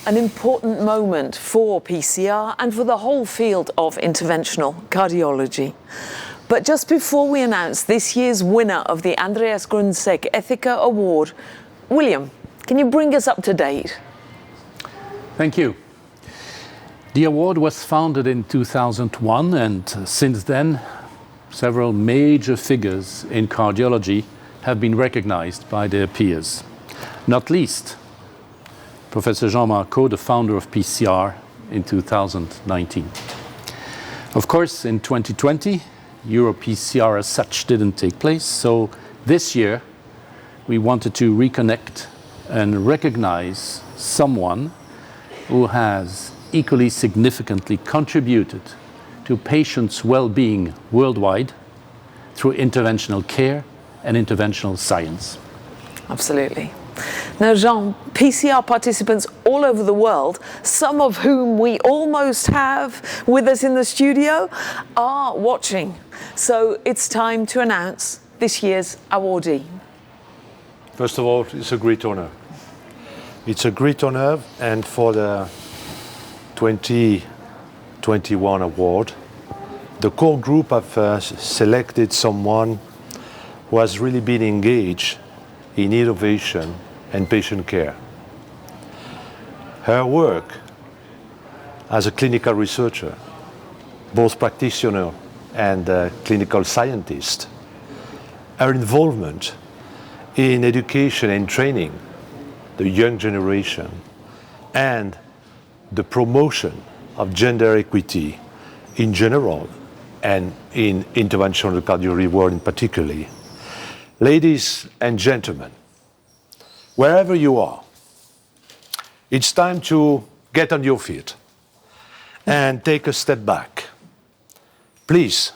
An important moment for PCR and for the whole field of interventional cardiology. But just before we announce this year's winner of the Andreas Grundsek Ethica Award, William, can you bring us up to date? Thank you. The award was founded in 2001, and since then, several major figures in cardiology have been recognized by their peers. Not least, Professor Jean Marco, the founder of PCR, in 2019. Of course, in 2020, EuroPCR as such didn't take place, so this year we wanted to reconnect and recognize someone who has equally significantly contributed to patients' well-being worldwide through interventional care and interventional science. Absolutely. Now, Jean, PCR participants all over the world, some of whom we almost have with us in the studio, are watching. So it's time to announce this year's awardee. First of all, it's a great honor. It's a great honor, and for the 2021 award, the core group have selected someone who has really been engaged in innovation and patient care. Her work as a clinical researcher, both practitioner and clinical scientist, her involvement in education and training the young generation, and the promotion of gender equity in general and in interventional cardiology world in particular. Ladies and gentlemen, wherever you are, it's time to get on your feet and take a step back. Please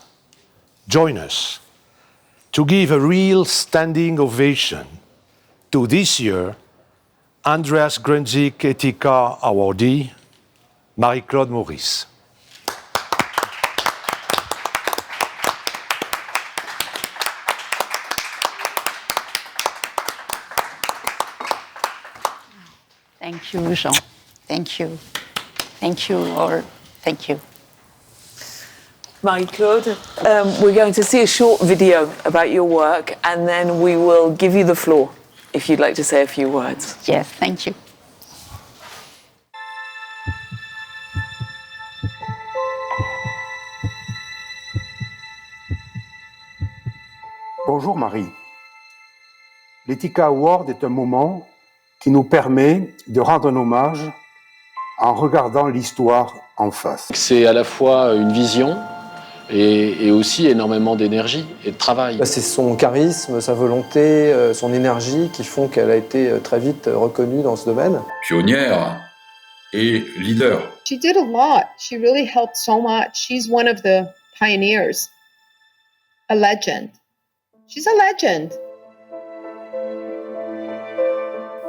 join us to give a real standing ovation to this year Andreas Grundsek Ethica awardee, Marie-Claude Maurice. Thank you, Jean. Thank you. Thank you all. Thank you. Marie-Claude, we're going to see a short video about your work, and then we will give you the floor if you'd like to say a few words. Yes, thank you. Bonjour Marie. L'Ethica Award est un moment qui nous permet de rendre un hommage en regardant l'histoire en face. C'est à la fois une vision et aussi énormément d'énergie et de travail. C'est son charisme, sa volonté, son énergie qui font qu'elle a été très vite reconnue dans ce domaine. Pionnière et leader. She did a lot. She really helped so much. She's one of the pioneers. A legend. She's a legend.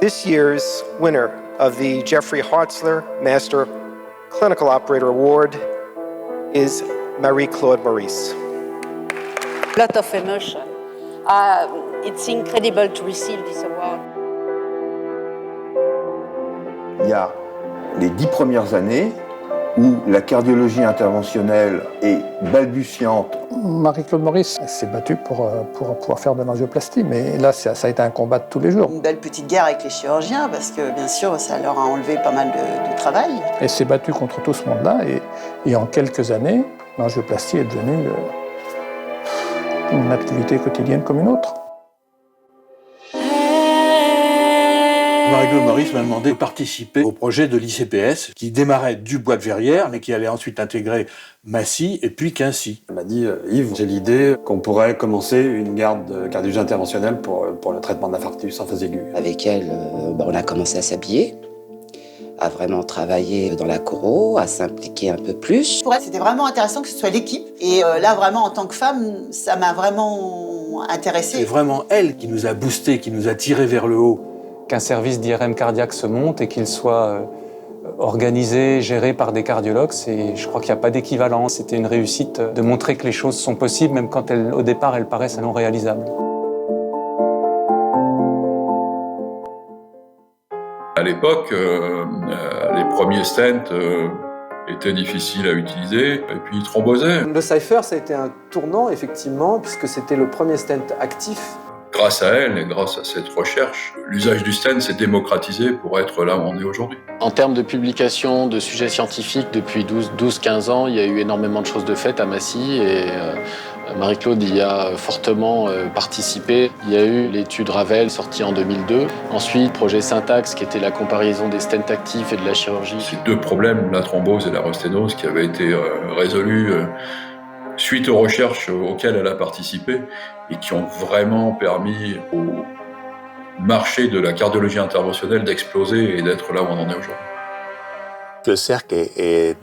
This year's winner of the Jeffrey Hartzler Master Clinical Operator Award is Marie-Claude Maurice. A lot of emotion. It's incredible to receive this award. Il y a les 10 premières années où la cardiologie interventionnelle est balbutiante. Marie-Claude Maurice s'est battue pour pouvoir faire de l'angioplastie, mais là, ça a été un combat de tous les jours. Une belle petite guerre avec les chirurgiens, parce que bien sûr, ça leur a enlevé pas mal de travail. Elle s'est battue contre tout ce monde-là, et en quelques années, l'angioplastie est devenue une activité quotidienne comme une autre. Marie-Claude Maurice m'a demandé de participer au projet de l'ICPS qui démarrait du Bois de Verrières mais qui allait ensuite intégrer Massy et puis Quincy. Elle m'a dit « Yves, j'ai l'idée qu'on pourrait commencer une garde de cardiologie interventionnelle pour le traitement de l'infarctus en phase aiguë. » Avec elle, on a commencé à s'habiller, à vraiment travailler dans la choro, à s'impliquer un peu plus. Pour elle, c'était vraiment intéressant que ce soit l'équipe. Et là, vraiment, en tant que femme, ça m'a vraiment intéressée. C'est vraiment elle qui nous a boosté, qui nous a tiré vers le haut. Qu'un service d'IRM cardiaque se monte et qu'il soit organisé, géré par des cardiologues, je crois qu'il n'y a pas d'équivalent. C'était une réussite de montrer que les choses sont possibles, même quand au départ elles paraissent non réalisables. À l'époque, premiers stents étaient difficiles à utiliser et puis ils thrombosaient. Le Cypher, ça a été un tournant, effectivement, puisque c'était le premier stent actif. Grâce à elle et grâce à cette recherche, l'usage du stent s'est démocratisé pour être là où on est aujourd'hui. En termes de publication de sujets scientifiques, depuis 12-15 ans, il y a eu énormément de choses de faites à Massy et Marie-Claude y a fortement participé. Il y a eu l'étude Ravel sortie en 2002. Ensuite, projet Syntax qui était la comparaison des stents actifs et de la chirurgie. Ces deux problèmes, la thrombose et la rosténose, qui avaient été résolus suite aux recherches auxquelles elle a participé et qui ont vraiment permis au marché de la cardiologie interventionnelle d'exploser et d'être là où on en est aujourd'hui. Le cercle est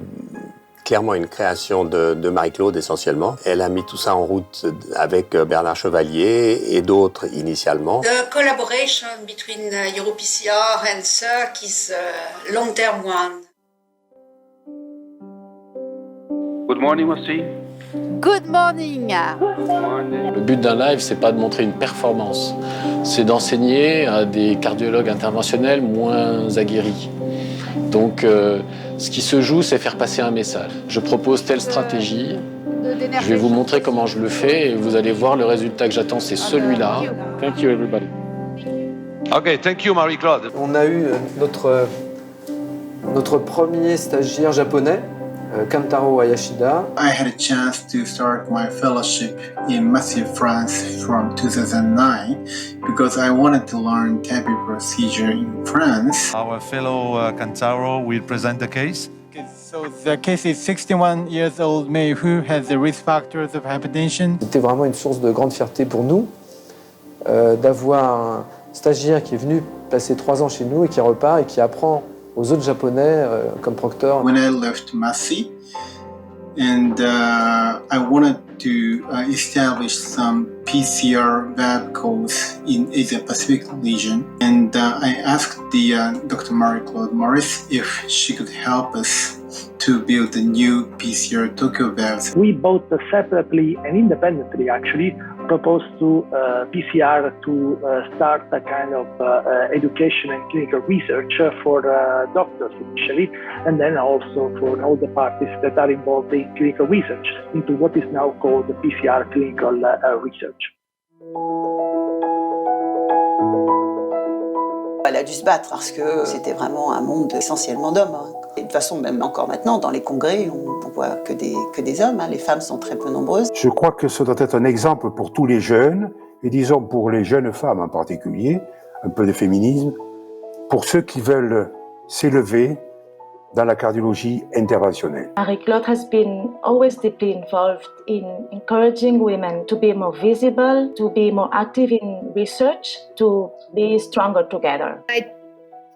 clairement une création de Marie-Claude essentiellement. Elle a mis tout ça en route avec Bernard Chevalier et d'autres initialement. The collaboration between EuroPCR and CERC is a long-term one. Good morning, Massy. Good morning. Le but d'un live, c'est pas de montrer une performance, c'est d'enseigner à des cardiologues interventionnels moins aguerris. Donc, ce qui se joue, c'est faire passer un message. Je propose telle stratégie, je vais vous montrer comment je le fais et vous allez voir le résultat que j'attends, c'est celui-là. Thank you, everybody. Okay, thank you, Marie-Claude. On a eu notre premier stagiaire japonais, Kantaro Hayashida. I had a chance to start my fellowship in Massy, France from 2009 because I wanted to learn TAVI procedure in France. Our fellow Kantaro will present the case. Okay, so the case is 61 years old male who has the risk factors of hypertension. C'était vraiment une source de grande fierté pour nous d'avoir un stagiaire qui est venu passer 3 ans chez nous et qui repart et qui apprend aux autres Japonais comme Proctor. When I left Massy, and I wanted to establish some PCR lab codes in Asia Pacific region, and I asked Dr. Marie-Claude Maurice if she could help us to build the new PCR Tokyo valves. We both separately and independently actually proposed to PCR to start a kind of education and clinical research for doctors initially, and then also for all the parties that are involved in clinical research into what is now called the PCR clinical research. Elle a dû se battre parce que c'était vraiment un monde essentiellement d'hommes. Et de toute façon, même encore maintenant, dans les congrès, on voit que des hommes. Les femmes sont très peu nombreuses. Je crois que ce doit être un exemple pour tous les jeunes, et disons pour les jeunes femmes en particulier, un peu de féminisme, pour ceux qui veulent s'élever dans la cardiologie interventionnelle. Marie-Claude has been always deeply involved in encouraging women to be more visible, to be more active in research, to be stronger together. I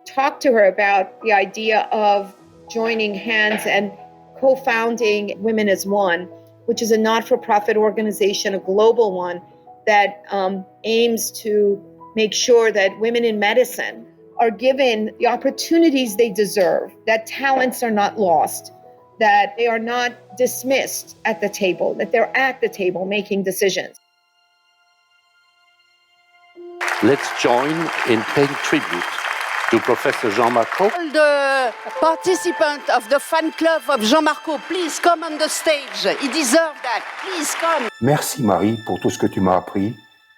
talked to her about the idea of joining hands and co-founding Women as One, which is a not-for-profit organization, a global one, that aims to make sure that women in medicine are given the opportunities they deserve, that talents are not lost, that they are not dismissed at the table, that they're at the table making decisions. Let's join in paying tribute to Professor Jean Marco. All the participants of the fan club of Jean Marco, please come on the stage. He deserves that. Please come. Merci Marie pour tout ce que tu m'as appris,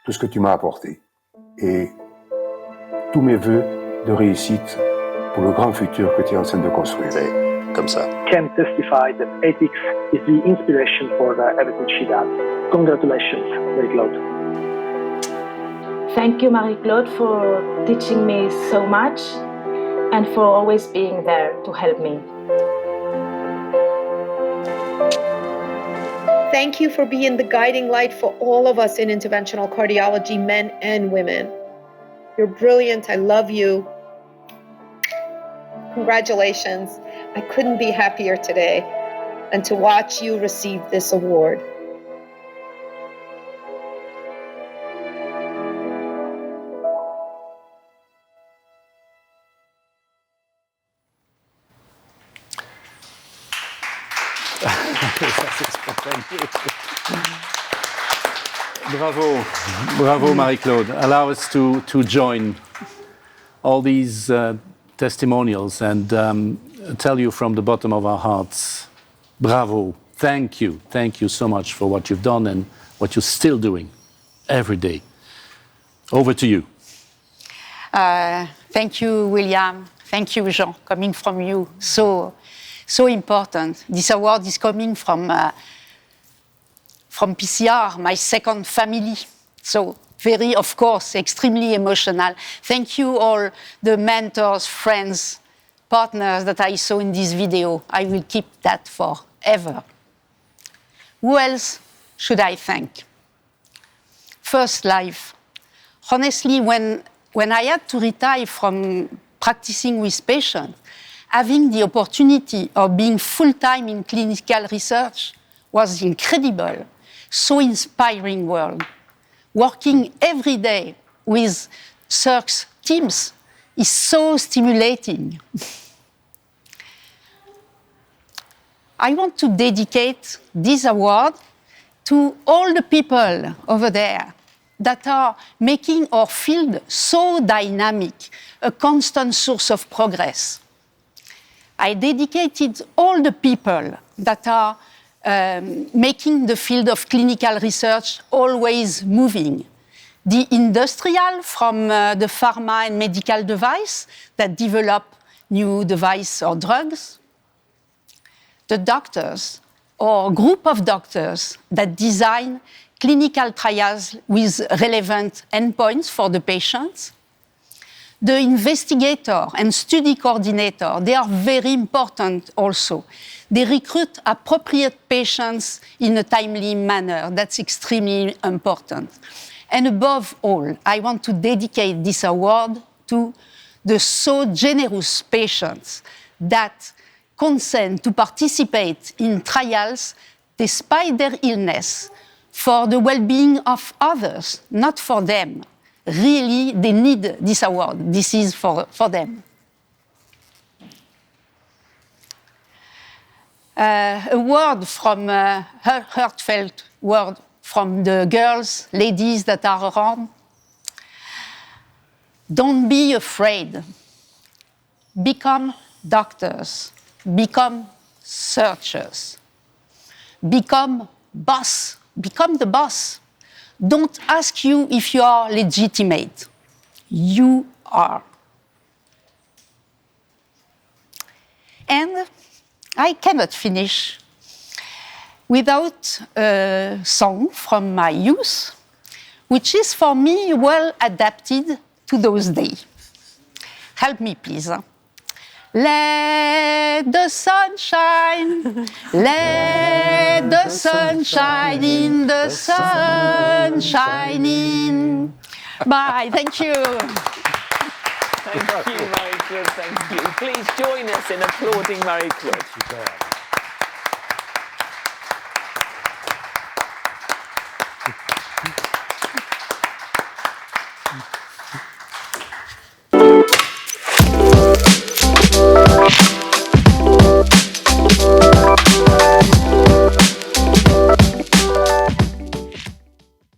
tout ce que tu m'as apporté. Et tous mes vœux de réussite pour le grand futur que tu es en train de construire. Comme ça. Can testify that ethics is the inspiration for everything she does. Congratulations, Marie-Claude. Thank you, Marie-Claude, for teaching me so much and for always being there to help me. Thank you for being the guiding light for all of us in interventional cardiology, men and women. You're brilliant. I love you. Congratulations. I couldn't be happier today and to watch you receive this award. Bravo Marie-Claude. Allow us to join all these testimonials and tell you from the bottom of our hearts, bravo, thank you so much for what you've done and what you're still doing every day. Over to you. Thank you, William. Thank you, Jean, coming from you. So important. This award is coming from PCR, my second family. So very, of course, extremely emotional. Thank you all the mentors, friends, partners that I saw in this video. I will keep that forever. Who else should I thank? First Life. Honestly, when I had to retire from practicing with patients, having the opportunity of being full-time in clinical research was incredible. So inspiring world. Working every day with Circ's teams is so stimulating. I want to dedicate this award to all the people over there that are making our field so dynamic, a constant source of progress. I dedicated all the people that are making the field of clinical research always moving. The industrial from the pharma and medical device that develop new device or drugs. The doctors or group of doctors that design clinical trials with relevant endpoints for the patients. The investigator and study coordinator, they are very important also. They recruit appropriate patients in a timely manner. That's extremely important. And above all, I want to dedicate this award to the so generous patients that consent to participate in trials despite their illness for the well-being of others, not for them. Really, they need this award. This is for them. A word from heartfelt word from the girls, ladies that are around. Don't be afraid. Become doctors. Become searchers. Become boss. Become the boss. Don't ask you if you are legitimate. You are. And I cannot finish without a song from my youth, which is for me well adapted to those days. Help me, please. Let the sun shine, let the sun shine in, the sun shining. Bye, thank you. Thank you, Marie-Claude, thank you. Please join us in applauding Marie-Claude.